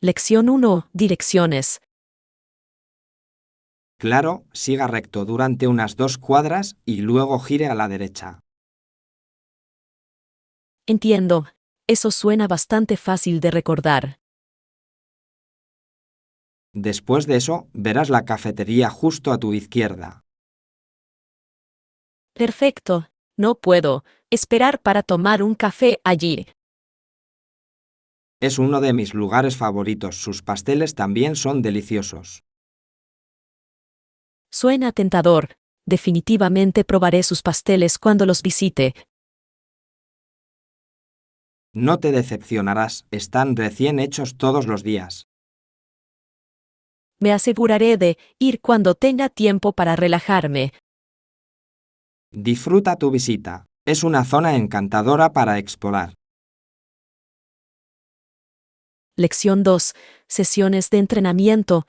Lección 1. Direcciones. Claro, siga recto durante unas 2 cuadras y luego gire a la derecha. Entiendo. Eso suena bastante fácil de recordar. Después de eso, verás la cafetería justo a tu izquierda. Perfecto. No puedo esperar para tomar un café allí. Es uno de mis lugares favoritos, sus pasteles también son deliciosos. Suena tentador. Definitivamente probaré sus pasteles cuando los visite. No te decepcionarás, están recién hechos todos los días. Me aseguraré de ir cuando tenga tiempo para relajarme. Disfruta tu visita, es una zona encantadora para explorar. Lección 2. Sesiones de entrenamiento.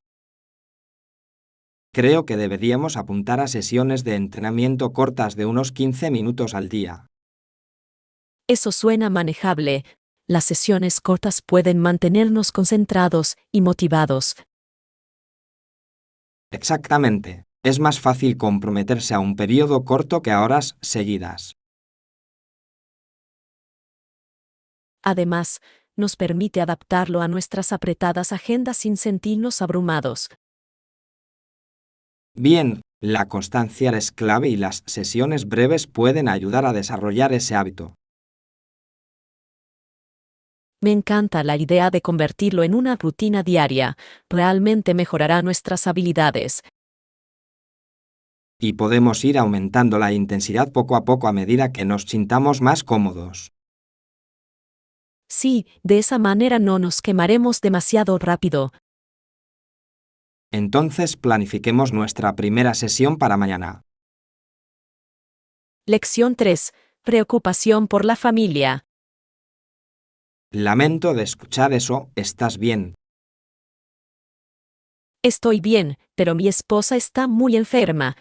Creo que deberíamos apuntar a sesiones de entrenamiento cortas de unos 15 minutos al día. Eso suena manejable. Las sesiones cortas pueden mantenernos concentrados y motivados. Exactamente. Es más fácil comprometerse a un periodo corto que a horas seguidas. Además, nos permite adaptarlo a nuestras apretadas agendas sin sentirnos abrumados. Bien, la constancia es clave y las sesiones breves pueden ayudar a desarrollar ese hábito. Me encanta la idea de convertirlo en una rutina diaria. Realmente mejorará nuestras habilidades. Y podemos ir aumentando la intensidad poco a poco a medida que nos sintamos más cómodos. Sí, de esa manera no nos quemaremos demasiado rápido. Entonces planifiquemos nuestra primera sesión para mañana. Lección 3. Preocupación por la familia. Lamento de escuchar eso, ¿estás bien? Estoy bien, pero mi esposa está muy enferma.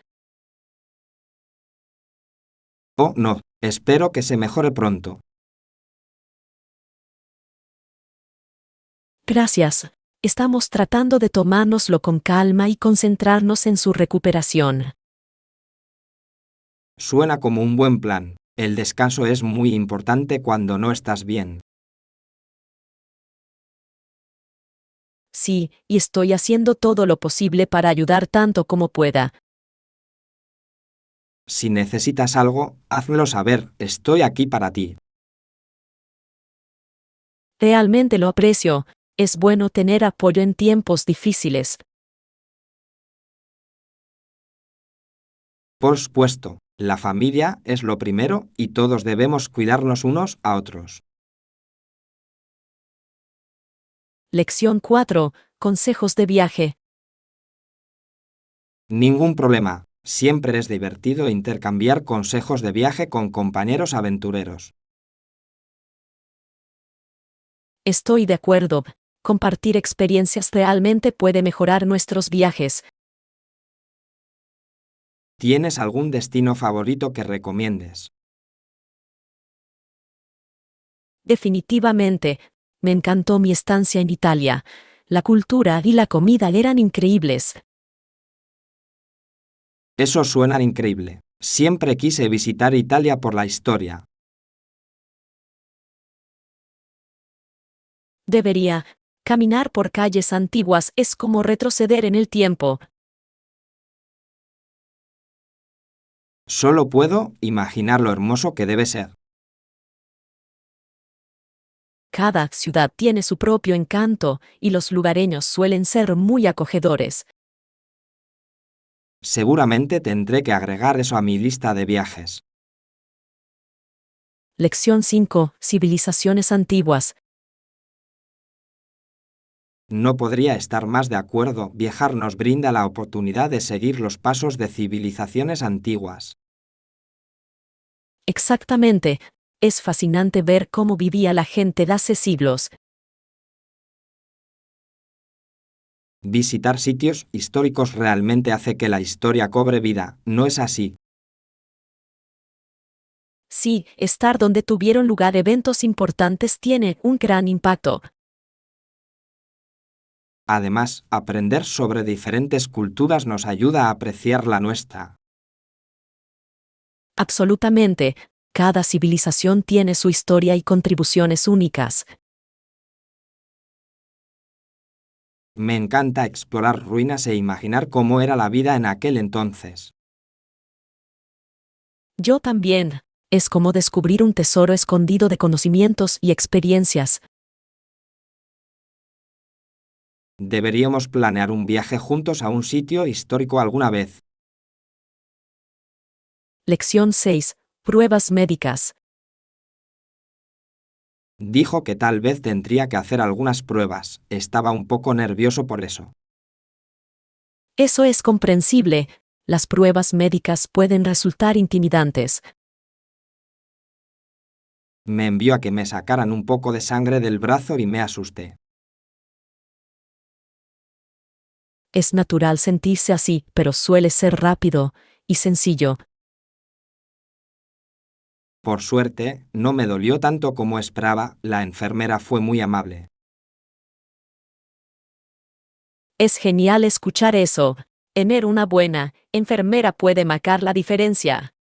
Oh, no, espero que se mejore pronto. Gracias. Estamos tratando de tomárnoslo con calma y concentrarnos en su recuperación. Suena como un buen plan. El descanso es muy importante cuando no estás bien. Sí, y estoy haciendo todo lo posible para ayudar tanto como pueda. Si necesitas algo, házmelo saber, estoy aquí para ti. Realmente lo aprecio. Es bueno tener apoyo en tiempos difíciles. Por supuesto, la familia es lo primero y todos debemos cuidarnos unos a otros. Lección 4. Consejos de viaje. Ningún problema, siempre es divertido intercambiar consejos de viaje con compañeros aventureros. Estoy de acuerdo. Compartir experiencias realmente puede mejorar nuestros viajes. ¿Tienes algún destino favorito que recomiendes? Definitivamente. Me encantó mi estancia en Italia. La cultura y la comida eran increíbles. Eso suena increíble. Siempre quise visitar Italia por la historia. Debería. Caminar por calles antiguas es como retroceder en el tiempo. Solo puedo imaginar lo hermoso que debe ser. Cada ciudad tiene su propio encanto, y los lugareños suelen ser muy acogedores. Seguramente tendré que agregar eso a mi lista de viajes. Lección 5. Civilizaciones antiguas. No podría estar más de acuerdo, viajar nos brinda la oportunidad de seguir los pasos de civilizaciones antiguas. Exactamente. Es fascinante ver cómo vivía la gente de hace siglos. Visitar sitios históricos realmente hace que la historia cobre vida, ¿no es así? Sí, estar donde tuvieron lugar eventos importantes tiene un gran impacto. Además, aprender sobre diferentes culturas nos ayuda a apreciar la nuestra. Absolutamente. Cada civilización tiene su historia y contribuciones únicas. Me encanta explorar ruinas e imaginar cómo era la vida en aquel entonces. Yo también. Es como descubrir un tesoro escondido de conocimientos y experiencias. Deberíamos planear un viaje juntos a un sitio histórico alguna vez. Lección 6. Pruebas médicas. Dijo que tal vez tendría que hacer algunas pruebas. Estaba un poco nervioso por eso. Eso es comprensible. Las pruebas médicas pueden resultar intimidantes. Me envió a que me sacaran un poco de sangre del brazo y me asusté. Es natural sentirse así, pero suele ser rápido y sencillo. Por suerte, no me dolió tanto como esperaba, la enfermera fue muy amable. Es genial escuchar eso. Tener una buena enfermera puede marcar la diferencia.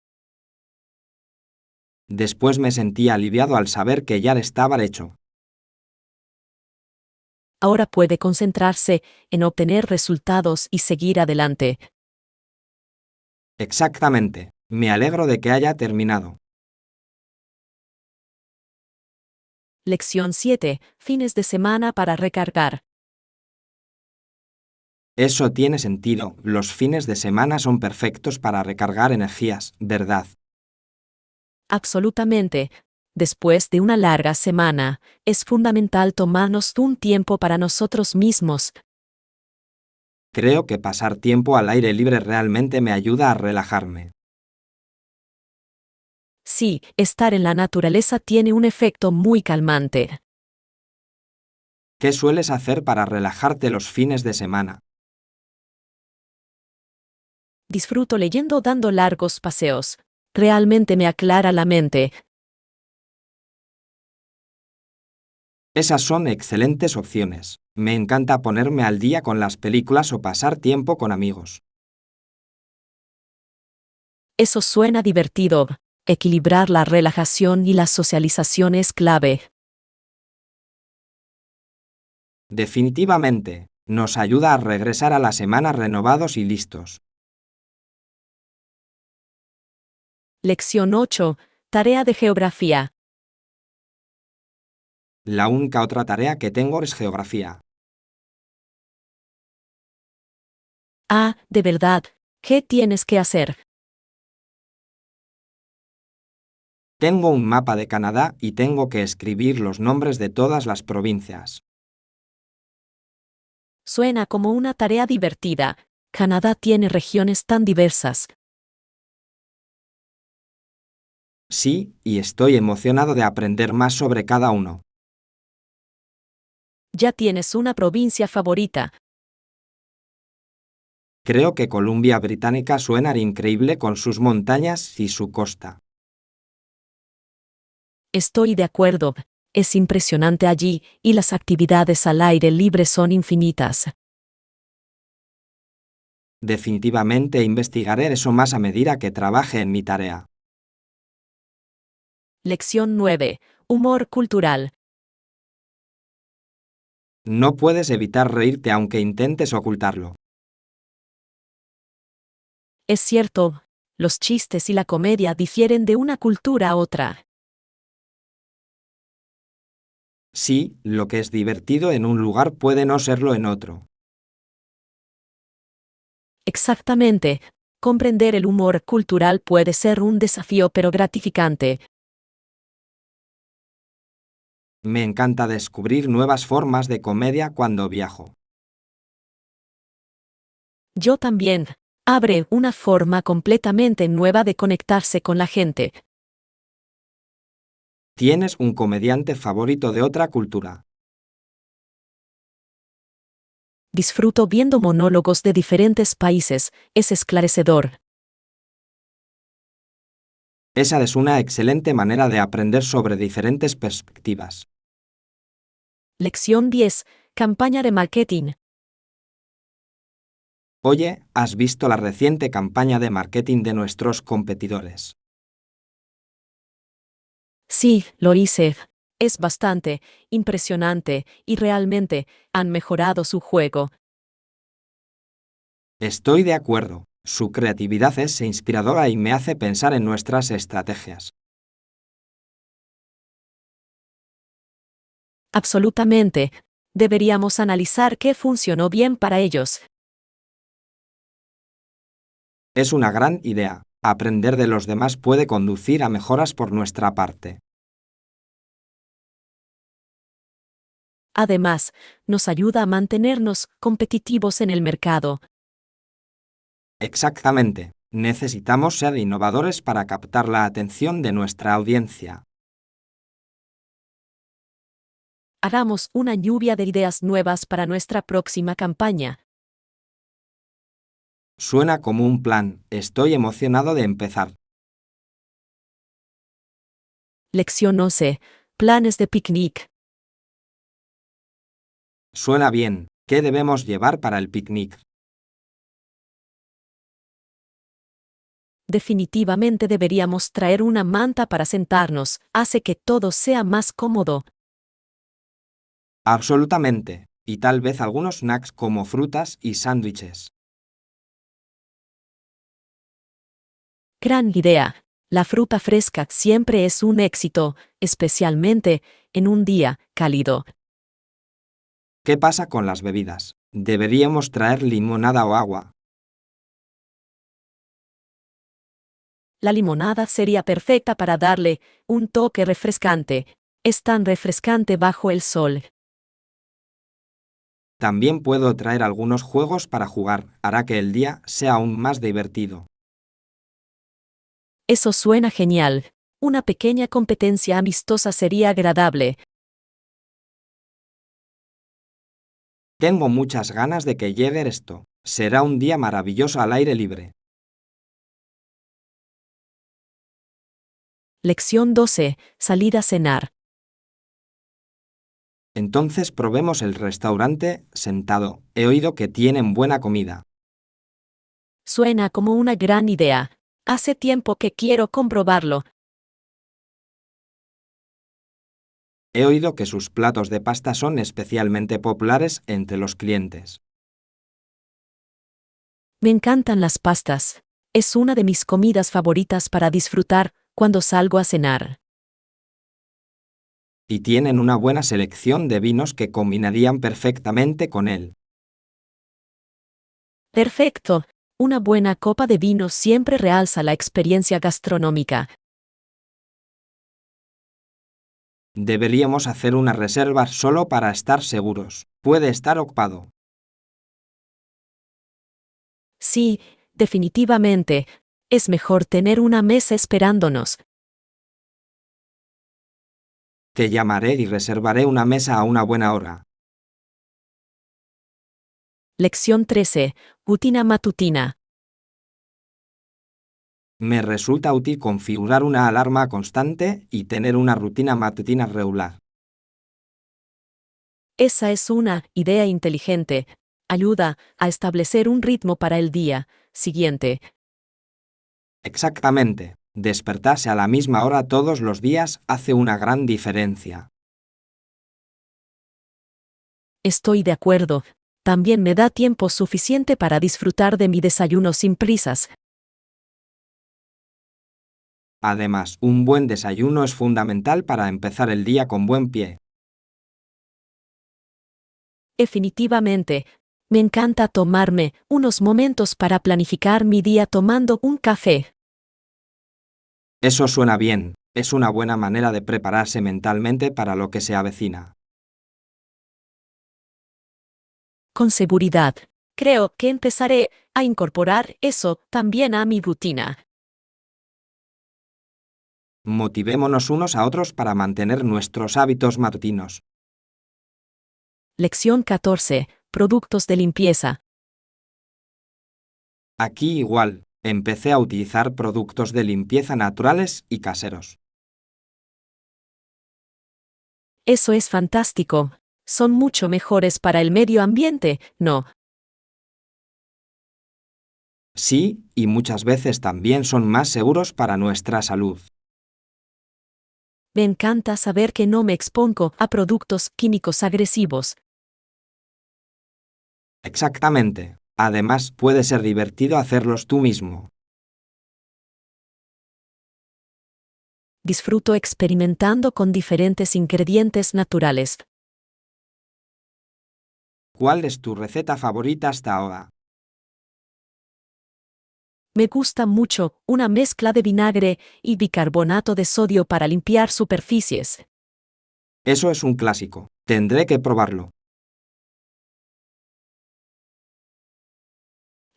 Después me sentí aliviado al saber que ya estaba hecho. Ahora puede concentrarse en obtener resultados y seguir adelante. Exactamente. Me alegro de que haya terminado. Lección 7. Fines de semana para recargar. Eso tiene sentido. Los fines de semana son perfectos para recargar energías, ¿verdad? Absolutamente. Después de una larga semana, es fundamental tomarnos un tiempo para nosotros mismos. Creo que pasar tiempo al aire libre realmente me ayuda a relajarme. Sí, estar en la naturaleza tiene un efecto muy calmante. ¿Qué sueles hacer para relajarte los fines de semana? Disfruto leyendo o dando largos paseos. Realmente me aclara la mente. Esas son excelentes opciones. Me encanta ponerme al día con las películas o pasar tiempo con amigos. Eso suena divertido. Equilibrar la relajación y la socialización es clave. Definitivamente, nos ayuda a regresar a la semana renovados y listos. Lección 8. Tarea de geografía. La única otra tarea que tengo es geografía. Ah, de verdad. ¿Qué tienes que hacer? Tengo un mapa de Canadá y tengo que escribir los nombres de todas las provincias. Suena como una tarea divertida. Canadá tiene regiones tan diversas. Sí, y estoy emocionado de aprender más sobre cada uno. Ya tienes una provincia favorita. Creo que Columbia Británica suena increíble con sus montañas y su costa. Estoy de acuerdo. Es impresionante allí, y las actividades al aire libre son infinitas. Definitivamente investigaré eso más a medida que trabaje en mi tarea. Lección 9. Humor cultural. No puedes evitar reírte aunque intentes ocultarlo. Es cierto, los chistes y la comedia difieren de una cultura a otra. Sí, lo que es divertido en un lugar puede no serlo en otro. Exactamente. Comprender el humor cultural puede ser un desafío pero gratificante. Me encanta descubrir nuevas formas de comedia cuando viajo. Yo también. Abre una forma completamente nueva de conectarse con la gente. ¿Tienes un comediante favorito de otra cultura? Disfruto viendo monólogos de diferentes países, es esclarecedor. Esa es una excelente manera de aprender sobre diferentes perspectivas. Lección 10. Campaña de marketing. Oye, ¿has visto la reciente campaña de marketing de nuestros competidores? Sí, lo hice. Es bastante impresionante y realmente han mejorado su juego. Estoy de acuerdo. Su creatividad es inspiradora y me hace pensar en nuestras estrategias. Absolutamente. Deberíamos analizar qué funcionó bien para ellos. Es una gran idea. Aprender de los demás puede conducir a mejoras por nuestra parte. Además, nos ayuda a mantenernos competitivos en el mercado. Exactamente. Necesitamos ser innovadores para captar la atención de nuestra audiencia. Hagamos una lluvia de ideas nuevas para nuestra próxima campaña. Suena como un plan. Estoy emocionado de empezar. Lección 11. Planes de picnic. Suena bien. ¿Qué debemos llevar para el picnic? Definitivamente deberíamos traer una manta para sentarnos. Hace que todo sea más cómodo. Absolutamente. Y tal vez algunos snacks como frutas y sándwiches. Gran idea. La fruta fresca siempre es un éxito, especialmente en un día cálido. ¿Qué pasa con las bebidas? Deberíamos traer limonada o agua. La limonada sería perfecta para darle un toque refrescante. Es tan refrescante bajo el sol. También puedo traer algunos juegos para jugar. Hará que el día sea aún más divertido. Eso suena genial. Una pequeña competencia amistosa sería agradable. Tengo muchas ganas de que llegue esto. Será un día maravilloso al aire libre. Lección 12. Salir a cenar. Entonces probemos el restaurante sentado. He oído que tienen buena comida. Suena como una gran idea. Hace tiempo que quiero comprobarlo. He oído que sus platos de pasta son especialmente populares entre los clientes. Me encantan las pastas. Es una de mis comidas favoritas para disfrutar cuando salgo a cenar. Y tienen una buena selección de vinos que combinarían perfectamente con él. Perfecto. Una buena copa de vino siempre realza la experiencia gastronómica. Deberíamos hacer una reserva solo para estar seguros. Puede estar ocupado. Sí, definitivamente. Es mejor tener una mesa esperándonos. Te llamaré y reservaré una mesa a una buena hora. Lección 13. Rutina matutina. Me resulta útil configurar una alarma constante y tener una rutina matutina regular. Esa es una idea inteligente. Ayuda a establecer un ritmo para el día siguiente. Exactamente. Despertarse a la misma hora todos los días hace una gran diferencia. Estoy de acuerdo. También me da tiempo suficiente para disfrutar de mi desayuno sin prisas. Además, un buen desayuno es fundamental para empezar el día con buen pie. Definitivamente. Me encanta tomarme unos momentos para planificar mi día tomando un café. Eso suena bien. Es una buena manera de prepararse mentalmente para lo que se avecina. Con seguridad. Creo que empezaré a incorporar eso también a mi rutina. Motivémonos unos a otros para mantener nuestros hábitos matutinos. Lección 14. Productos de limpieza. Aquí igual, empecé a utilizar productos de limpieza naturales y caseros. Eso es fantástico. Son mucho mejores para el medio ambiente, ¿no? Sí, y muchas veces también son más seguros para nuestra salud. Me encanta saber que no me expongo a productos químicos agresivos. Exactamente. Además, puede ser divertido hacerlos tú mismo. Disfruto experimentando con diferentes ingredientes naturales. ¿Cuál es tu receta favorita hasta ahora? Me gusta mucho una mezcla de vinagre y bicarbonato de sodio para limpiar superficies. Eso es un clásico. Tendré que probarlo.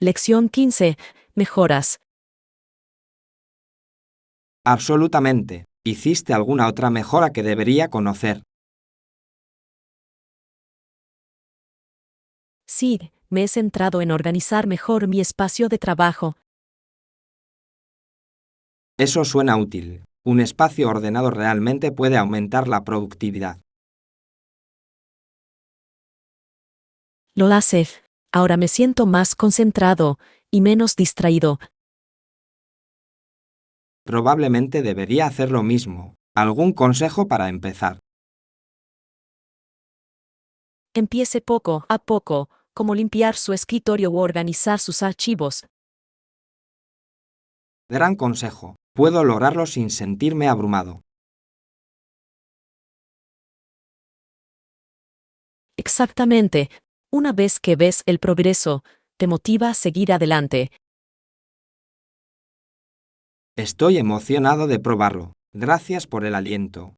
Lección 15. Mejoras. Absolutamente. ¿Hiciste alguna otra mejora que debería conocer? Sí, me he centrado en organizar mejor mi espacio de trabajo. Eso suena útil. Un espacio ordenado realmente puede aumentar la productividad. Lo hace. Ahora me siento más concentrado y menos distraído. Probablemente debería hacer lo mismo. ¿Algún consejo para empezar? Empiece poco a poco, como limpiar su escritorio o organizar sus archivos. Gran consejo. Puedo lograrlo sin sentirme abrumado. Exactamente. Una vez que ves el progreso, te motiva a seguir adelante. Estoy emocionado de probarlo. Gracias por el aliento.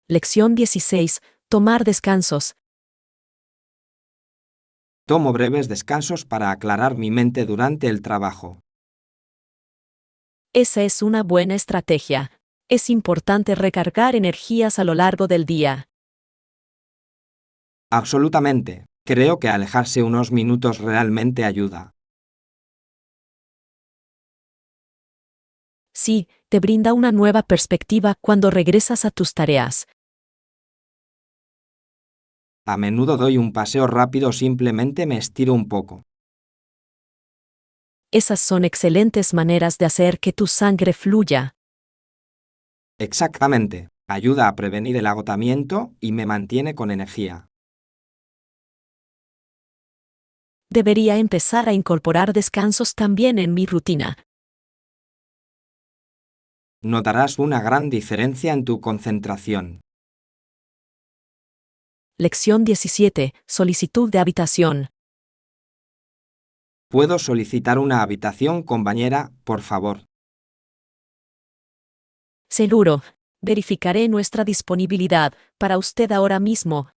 Lección 16. Tomar descansos. Tomo breves descansos para aclarar mi mente durante el trabajo. Esa es una buena estrategia. Es importante recargar energías a lo largo del día. Absolutamente. Creo que alejarse unos minutos realmente ayuda. Sí, te brinda una nueva perspectiva cuando regresas a tus tareas. A menudo doy un paseo rápido o simplemente me estiro un poco. Esas son excelentes maneras de hacer que tu sangre fluya. Exactamente. Ayuda a prevenir el agotamiento y me mantiene con energía. Debería empezar a incorporar descansos también en mi rutina. Notarás una gran diferencia en tu concentración. Lección 17. Solicitud de habitación. ¿Puedo solicitar una habitación con bañera, por favor? Seguro. Verificaré nuestra disponibilidad para usted ahora mismo.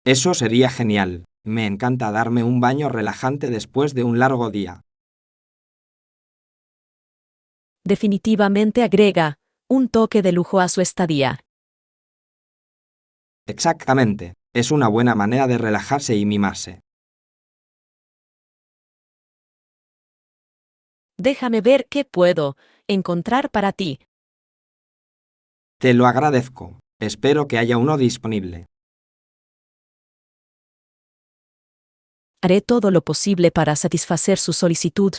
Eso sería genial. Me encanta darme un baño relajante después de un largo día. Definitivamente agrega un toque de lujo a su estadía. Exactamente. Es una buena manera de relajarse y mimarse. Déjame ver qué puedo encontrar para ti. Te lo agradezco. Espero que haya uno disponible. Haré todo lo posible para satisfacer su solicitud.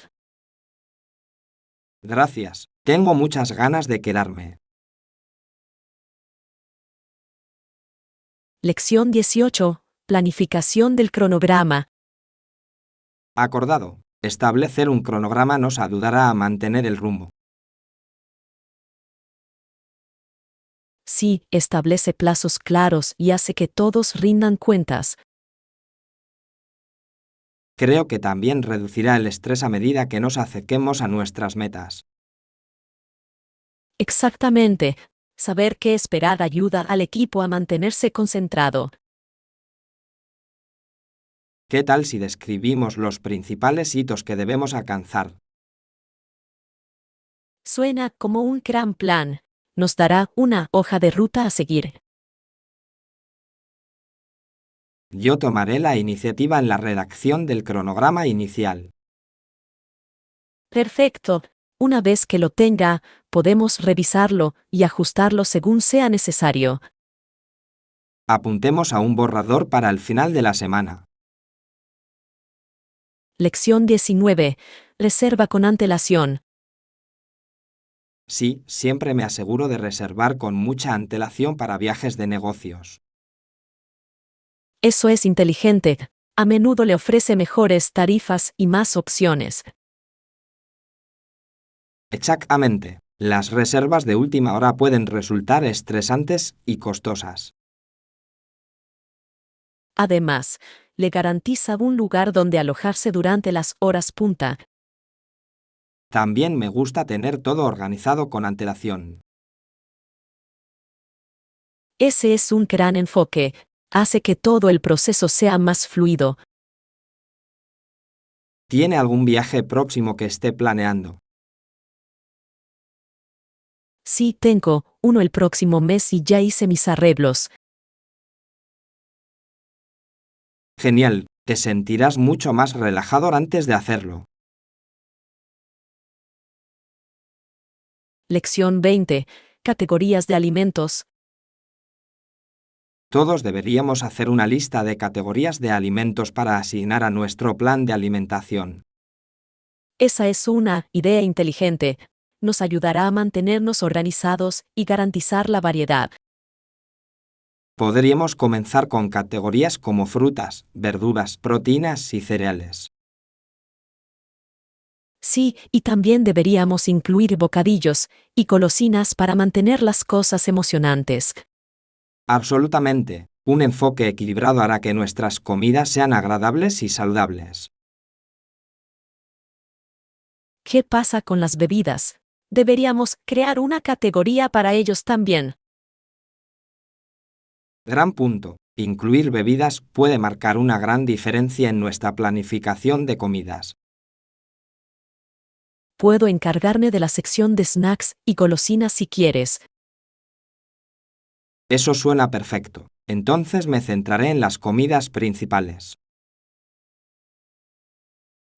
Gracias. Tengo muchas ganas de quedarme. Lección 18. Planificación del cronograma. Acordado. Establecer un cronograma nos ayudará a mantener el rumbo. Sí, establece plazos claros y hace que todos rindan cuentas. Creo que también reducirá el estrés a medida que nos acerquemos a nuestras metas. Exactamente. Saber qué esperar ayuda al equipo a mantenerse concentrado. ¿Qué tal si describimos los principales hitos que debemos alcanzar? Suena como un gran plan. Nos dará una hoja de ruta a seguir. Yo tomaré la iniciativa en la redacción del cronograma inicial. Perfecto. Una vez que lo tenga, podemos revisarlo y ajustarlo según sea necesario. Apuntemos a un borrador para el final de la semana. Lección 19. Reserva con antelación. Sí, siempre me aseguro de reservar con mucha antelación para viajes de negocios. Eso es inteligente. A menudo le ofrece mejores tarifas y más opciones. Exactamente. Las reservas de última hora pueden resultar estresantes y costosas. Además, le garantiza un lugar donde alojarse durante las horas punta. También me gusta tener todo organizado con antelación. Ese es un gran enfoque. Hace que todo el proceso sea más fluido. ¿Tiene algún viaje próximo que esté planeando? Sí, tengo uno el próximo mes y ya hice mis arreglos. Genial, te sentirás mucho más relajado antes de hacerlo. Lección 20. Categorías de alimentos. Todos deberíamos hacer una lista de categorías de alimentos para asignar a nuestro plan de alimentación. Esa es una idea inteligente. Nos ayudará a mantenernos organizados y garantizar la variedad. Podríamos comenzar con categorías como frutas, verduras, proteínas y cereales. Sí, y también deberíamos incluir bocadillos y golosinas para mantener las cosas emocionantes. Absolutamente. Un enfoque equilibrado hará que nuestras comidas sean agradables y saludables. ¿Qué pasa con las bebidas? Deberíamos crear una categoría para ellos también. Gran punto. Incluir bebidas puede marcar una gran diferencia en nuestra planificación de comidas. Puedo encargarme de la sección de snacks y golosinas si quieres. Eso suena perfecto. Entonces me centraré en las comidas principales.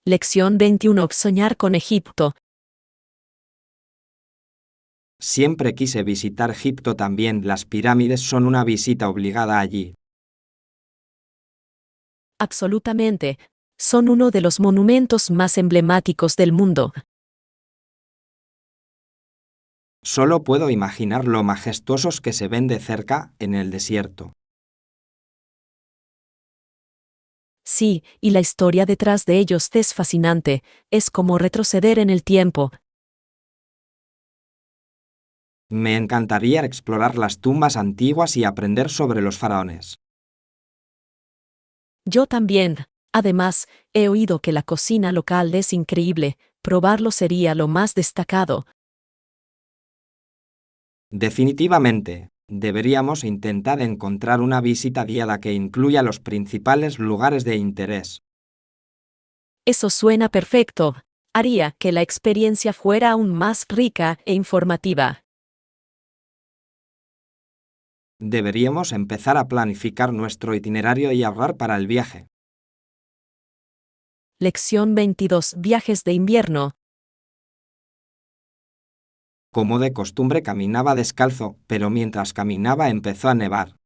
Lección 21. Soñar con Egipto. Siempre quise visitar Egipto también. Las pirámides son una visita obligada allí. Absolutamente. Son uno de los monumentos más emblemáticos del mundo. Solo puedo imaginar lo majestuosos que se ven de cerca en el desierto. Sí, y la historia detrás de ellos es fascinante. Es como retroceder en el tiempo. Me encantaría explorar las tumbas antiguas y aprender sobre los faraones. Yo también. Además, he oído que la cocina local es increíble. Probarlo sería lo más destacado. Definitivamente, deberíamos intentar encontrar una visita guiada que incluya los principales lugares de interés. Eso suena perfecto. Haría que la experiencia fuera aún más rica e informativa. Deberíamos empezar a planificar nuestro itinerario y ahorrar para el viaje. Lección 22. Viajes de invierno. Como de costumbre caminaba descalzo, pero mientras caminaba empezó a nevar.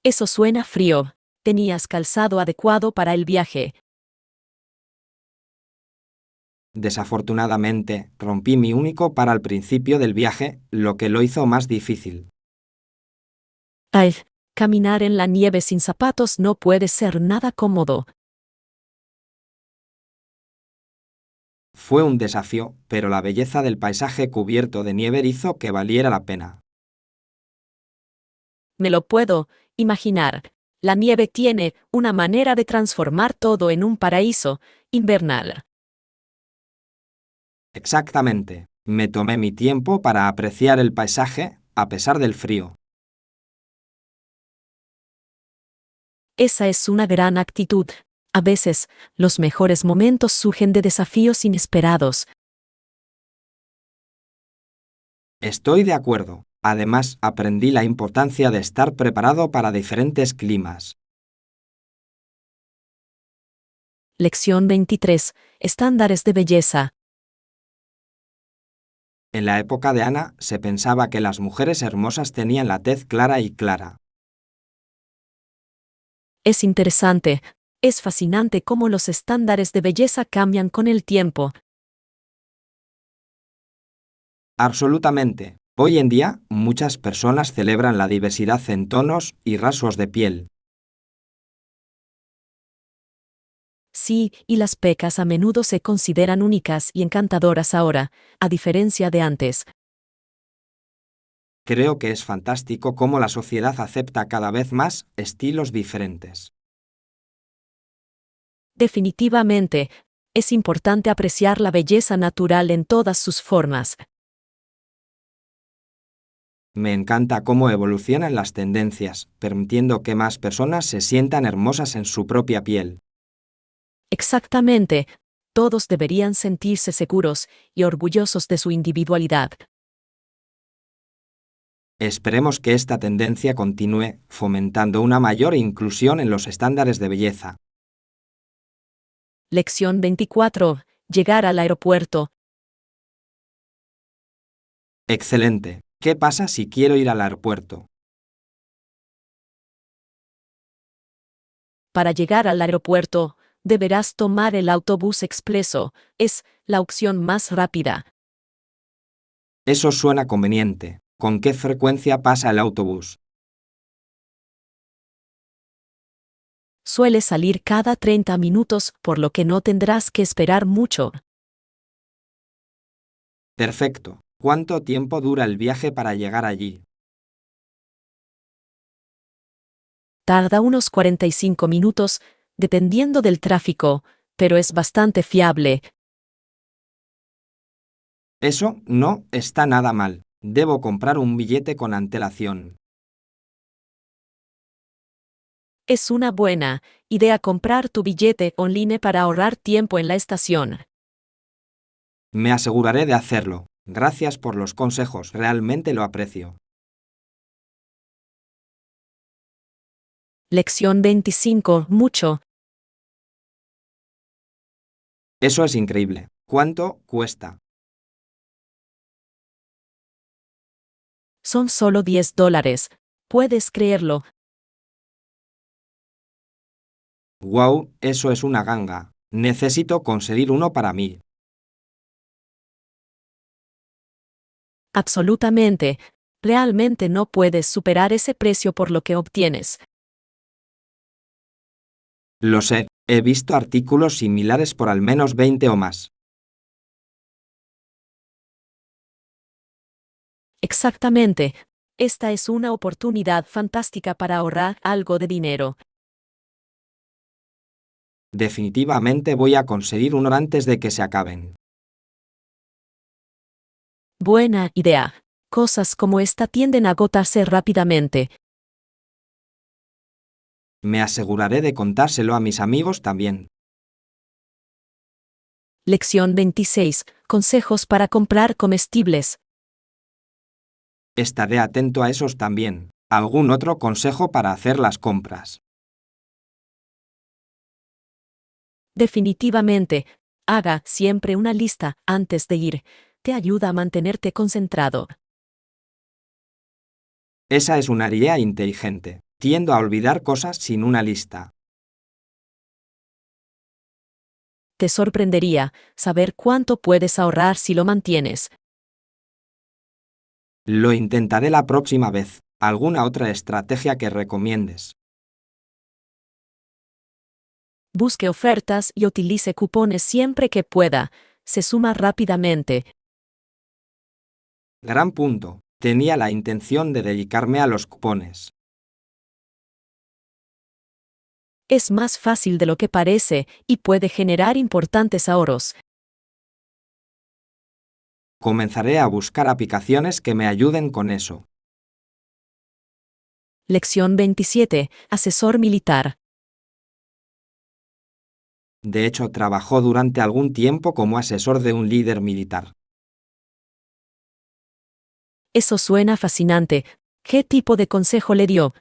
Eso suena frío. ¿Tenías calzado adecuado para el viaje? Desafortunadamente, rompí mi único para el principio del viaje, lo que lo hizo más difícil. Ay, caminar en la nieve sin zapatos no puede ser nada cómodo. Fue un desafío, pero la belleza del paisaje cubierto de nieve hizo que valiera la pena. Me lo puedo imaginar. La nieve tiene una manera de transformar todo en un paraíso invernal. Exactamente. Me tomé mi tiempo para apreciar el paisaje, a pesar del frío. Esa es una gran actitud. A veces, los mejores momentos surgen de desafíos inesperados. Estoy de acuerdo. Además, aprendí la importancia de estar preparado para diferentes climas. Lección 23. Estándares de belleza. En la época de Ana se pensaba que las mujeres hermosas tenían la tez clara y clara. Es interesante. Es fascinante cómo los estándares de belleza cambian con el tiempo. Absolutamente. Hoy en día, muchas personas celebran la diversidad en tonos y rasgos de piel. Sí, y las pecas a menudo se consideran únicas y encantadoras ahora, a diferencia de antes. Creo que es fantástico cómo la sociedad acepta cada vez más estilos diferentes. Definitivamente, es importante apreciar la belleza natural en todas sus formas. Me encanta cómo evolucionan las tendencias, permitiendo que más personas se sientan hermosas en su propia piel. Exactamente, todos deberían sentirse seguros y orgullosos de su individualidad. Esperemos que esta tendencia continúe, fomentando una mayor inclusión en los estándares de belleza. Lección 24. Llegar al aeropuerto. Excelente. ¿Qué pasa si quiero ir al aeropuerto? Para llegar al aeropuerto, deberás tomar el autobús expreso. Es la opción más rápida. Eso suena conveniente. ¿Con qué frecuencia pasa el autobús? Suele salir cada 30 minutos, por lo que no tendrás que esperar mucho. Perfecto. ¿Cuánto tiempo dura el viaje para llegar allí? Tarda unos 45 minutos, dependiendo del tráfico, pero es bastante fiable. Eso no está nada mal. Debo comprar un billete con antelación. Es una buena idea comprar tu billete online para ahorrar tiempo en la estación. Me aseguraré de hacerlo. Gracias por los consejos, realmente lo aprecio. Lección 25. Mucho. Eso es increíble. ¿Cuánto cuesta? Son solo $10. ¿Puedes creerlo? Wow, eso es una ganga. Necesito conseguir uno para mí. Absolutamente. Realmente no puedes superar ese precio por lo que obtienes. Lo sé, he visto artículos similares por al menos 20 o más. Exactamente. Esta es una oportunidad fantástica para ahorrar algo de dinero. Definitivamente voy a conseguir uno antes de que se acaben. Buena idea. Cosas como esta tienden a agotarse rápidamente. Me aseguraré de contárselo a mis amigos también. Lección 26. Consejos para comprar comestibles. Estaré atento a esos también. ¿Algún otro consejo para hacer las compras? Definitivamente. Haga siempre una lista antes de ir. Te ayuda a mantenerte concentrado. Esa es una idea inteligente. Tiendo a olvidar cosas sin una lista. Te sorprendería saber cuánto puedes ahorrar si lo mantienes. Lo intentaré la próxima vez. ¿Alguna otra estrategia que recomiendes? Busque ofertas y utilice cupones siempre que pueda. Se suma rápidamente. Gran punto. Tenía la intención de dedicarme a los cupones. Es más fácil de lo que parece y puede generar importantes ahorros. Comenzaré a buscar aplicaciones que me ayuden con eso. Lección 27. Asesor militar. De hecho, trabajó durante algún tiempo como asesor de un líder militar. Eso suena fascinante. ¿Qué tipo de consejo le dio?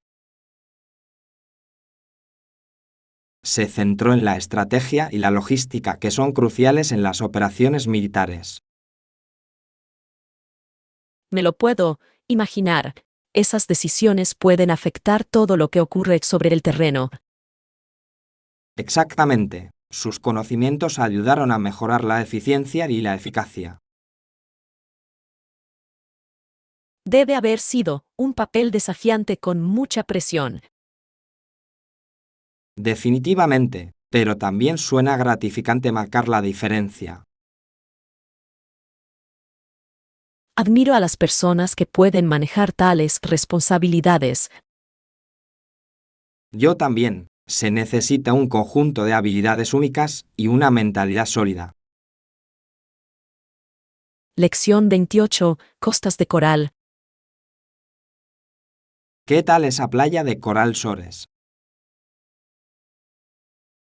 Se centró en la estrategia y la logística que son cruciales en las operaciones militares. Me lo puedo imaginar. Esas decisiones pueden afectar todo lo que ocurre sobre el terreno. Exactamente. Sus conocimientos ayudaron a mejorar la eficiencia y la eficacia. Debe haber sido un papel desafiante con mucha presión. Definitivamente, pero también suena gratificante marcar la diferencia. Admiro a las personas que pueden manejar tales responsabilidades. Yo también. Se necesita un conjunto de habilidades únicas y una mentalidad sólida. Lección 28. Costas de Coral. ¿Qué tal esa playa de Coral Shores?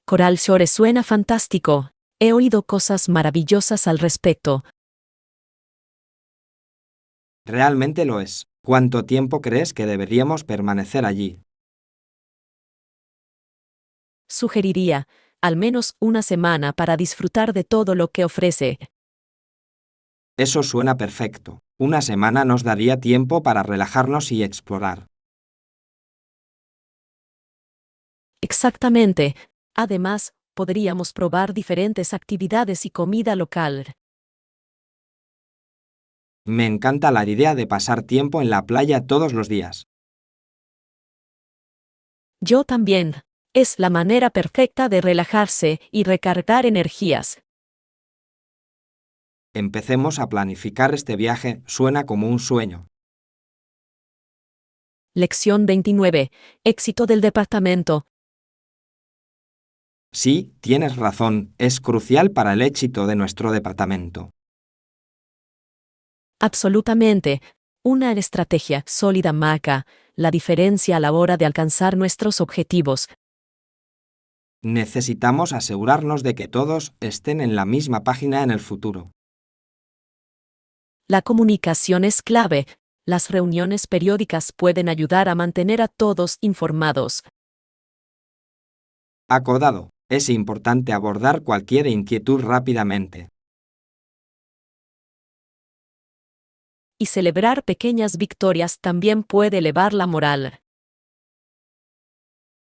Coral Shores suena fantástico. He oído cosas maravillosas al respecto. Realmente lo es. ¿Cuánto tiempo crees que deberíamos permanecer allí? Sugeriría, al menos una semana para disfrutar de todo lo que ofrece. Eso suena perfecto. Una semana nos daría tiempo para relajarnos y explorar. Exactamente. Además, podríamos probar diferentes actividades y comida local. Me encanta la idea de pasar tiempo en la playa todos los días. Yo también. Es la manera perfecta de relajarse y recargar energías. Empecemos a planificar este viaje, suena como un sueño. Lección 29. Éxito del departamento. Sí, tienes razón, es crucial para el éxito de nuestro departamento. Absolutamente. Una estrategia sólida marca la diferencia a la hora de alcanzar nuestros objetivos. Necesitamos asegurarnos de que todos estén en la misma página en el futuro. La comunicación es clave. Las reuniones periódicas pueden ayudar a mantener a todos informados. Acordado, es importante abordar cualquier inquietud rápidamente. Y celebrar pequeñas victorias también puede elevar la moral.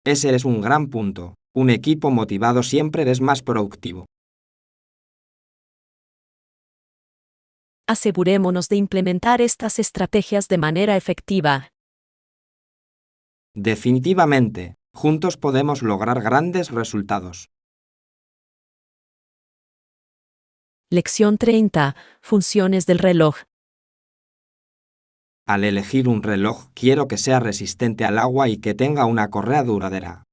Ese es un gran punto. Un equipo motivado siempre es más productivo. Asegurémonos de implementar estas estrategias de manera efectiva. Definitivamente, juntos podemos lograr grandes resultados. Lección 30. Funciones del reloj. Al elegir un reloj, quiero que sea resistente al agua y que tenga una correa duradera.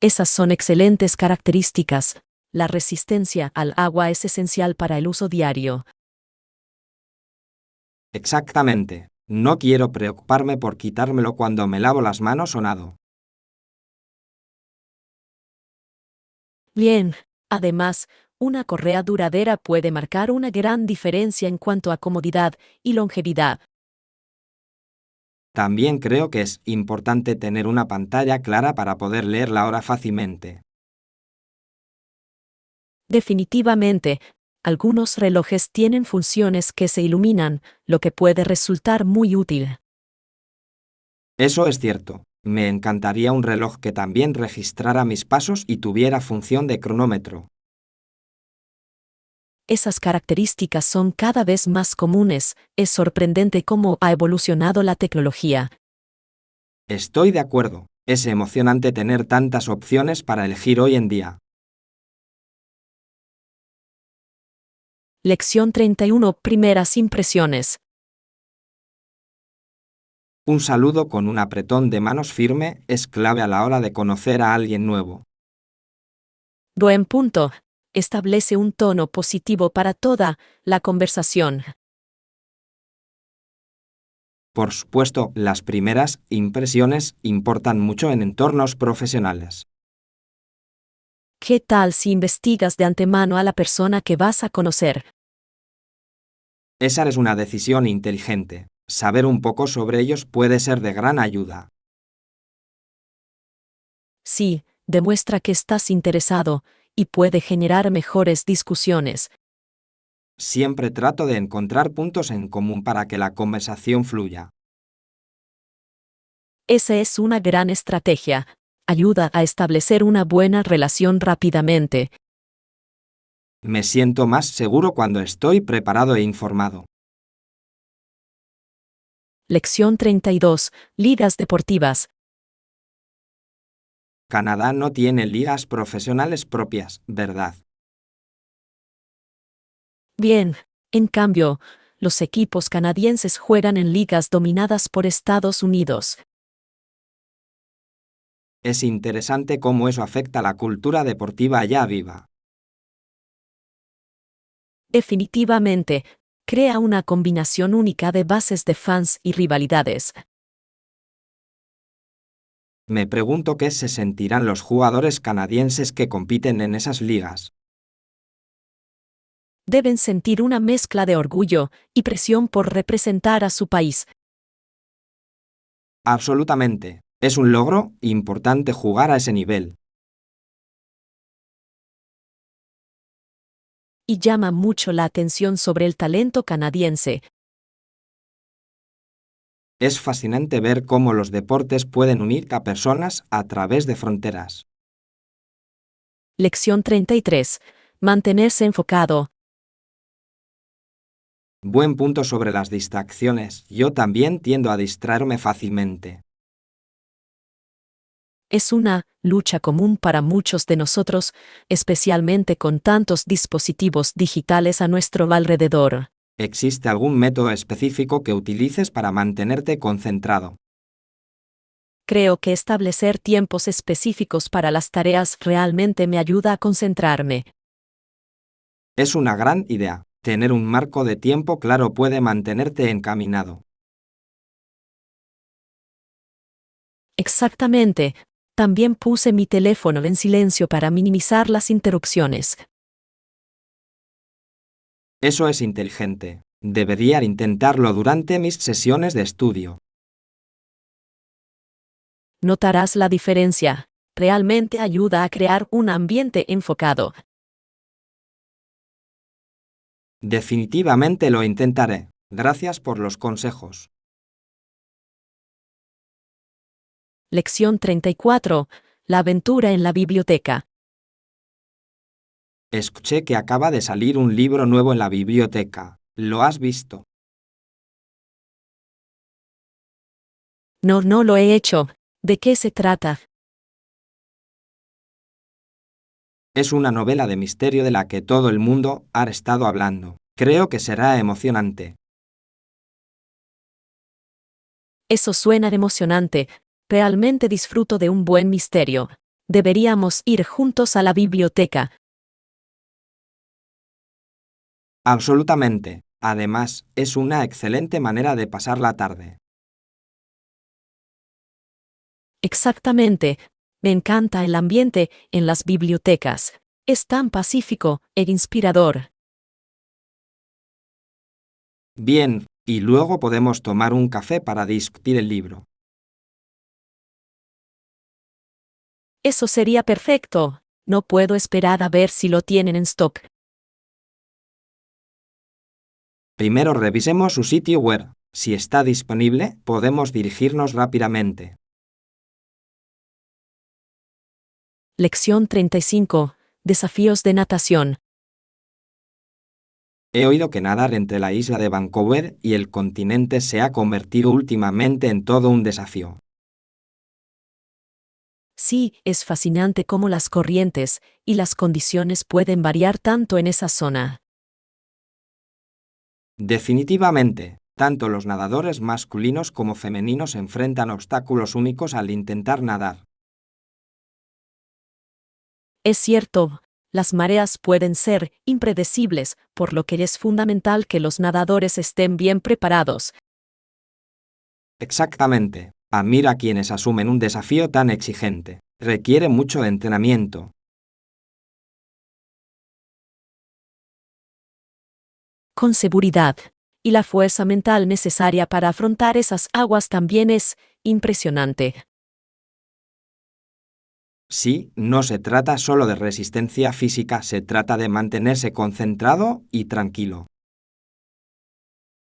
Esas son excelentes características. La resistencia al agua es esencial para el uso diario. Exactamente. No quiero preocuparme por quitármelo cuando me lavo las manos o nado. Bien. Además, una correa duradera puede marcar una gran diferencia en cuanto a comodidad y longevidad. También creo que es importante tener una pantalla clara para poder leer la hora fácilmente. Definitivamente, algunos relojes tienen funciones que se iluminan, lo que puede resultar muy útil. Eso es cierto. Me encantaría un reloj que también registrara mis pasos y tuviera función de cronómetro. Esas características son cada vez más comunes. Es sorprendente cómo ha evolucionado la tecnología. Estoy de acuerdo. Es emocionante tener tantas opciones para elegir hoy en día. Lección 31. Primeras impresiones. Un saludo con un apretón de manos firme es clave a la hora de conocer a alguien nuevo. Buen punto. Establece un tono positivo para toda la conversación. Por supuesto, las primeras impresiones importan mucho en entornos profesionales. ¿Qué tal si investigas de antemano a la persona que vas a conocer? Esa es una decisión inteligente. Saber un poco sobre ellos puede ser de gran ayuda. Sí, demuestra que estás interesado y puede generar mejores discusiones. Siempre trato de encontrar puntos en común para que la conversación fluya. Esa es una gran estrategia. Ayuda a establecer una buena relación rápidamente. Me siento más seguro cuando estoy preparado e informado. Lección 32. Ligas deportivas. Canadá no tiene ligas profesionales propias, ¿verdad? Bien, en cambio, los equipos canadienses juegan en ligas dominadas por Estados Unidos. Es interesante cómo eso afecta la cultura deportiva allá viva. Definitivamente, crea una combinación única de bases de fans y rivalidades. Me pregunto qué se sentirán los jugadores canadienses que compiten en esas ligas. Deben sentir una mezcla de orgullo y presión por representar a su país. Absolutamente. Es un logro importante jugar a ese nivel. Y llama mucho la atención sobre el talento canadiense. Es fascinante ver cómo los deportes pueden unir a personas a través de fronteras. Lección 33. Mantenerse enfocado. Buen punto sobre las distracciones. Yo también tiendo a distraerme fácilmente. Es una lucha común para muchos de nosotros, especialmente con tantos dispositivos digitales a nuestro alrededor. ¿Existe algún método específico que utilices para mantenerte concentrado? Creo que establecer tiempos específicos para las tareas realmente me ayuda a concentrarme. Es una gran idea. Tener un marco de tiempo claro puede mantenerte encaminado. Exactamente. También puse mi teléfono en silencio para minimizar las interrupciones. Eso es inteligente. Debería intentarlo durante mis sesiones de estudio. Notarás la diferencia. Realmente ayuda a crear un ambiente enfocado. Definitivamente lo intentaré. Gracias por los consejos. Lección 34. La aventura en la biblioteca. Escuché que acaba de salir un libro nuevo en la biblioteca. ¿Lo has visto? No, no lo he hecho. ¿De qué se trata? Es una novela de misterio de la que todo el mundo ha estado hablando. Creo que será emocionante. Eso suena emocionante. Realmente disfruto de un buen misterio. Deberíamos ir juntos a la biblioteca. Absolutamente. Además, es una excelente manera de pasar la tarde. Exactamente. Me encanta el ambiente en las bibliotecas. Es tan pacífico e inspirador. Bien, y luego podemos tomar un café para discutir el libro. Eso sería perfecto. No puedo esperar a ver si lo tienen en stock. Primero revisemos su sitio web. Si está disponible, podemos dirigirnos rápidamente. Lección 35. Desafíos de natación. He oído que nadar entre la isla de Vancouver y el continente se ha convertido últimamente en todo un desafío. Sí, es fascinante cómo las corrientes y las condiciones pueden variar tanto en esa zona. Definitivamente, tanto los nadadores masculinos como femeninos enfrentan obstáculos únicos al intentar nadar. Es cierto, las mareas pueden ser impredecibles, por lo que es fundamental que los nadadores estén bien preparados. Exactamente. Admiro a quienes asumen un desafío tan exigente. Requiere mucho entrenamiento. Con seguridad. Y la fuerza mental necesaria para afrontar esas aguas también es impresionante. Sí, no se trata solo de resistencia física, se trata de mantenerse concentrado y tranquilo.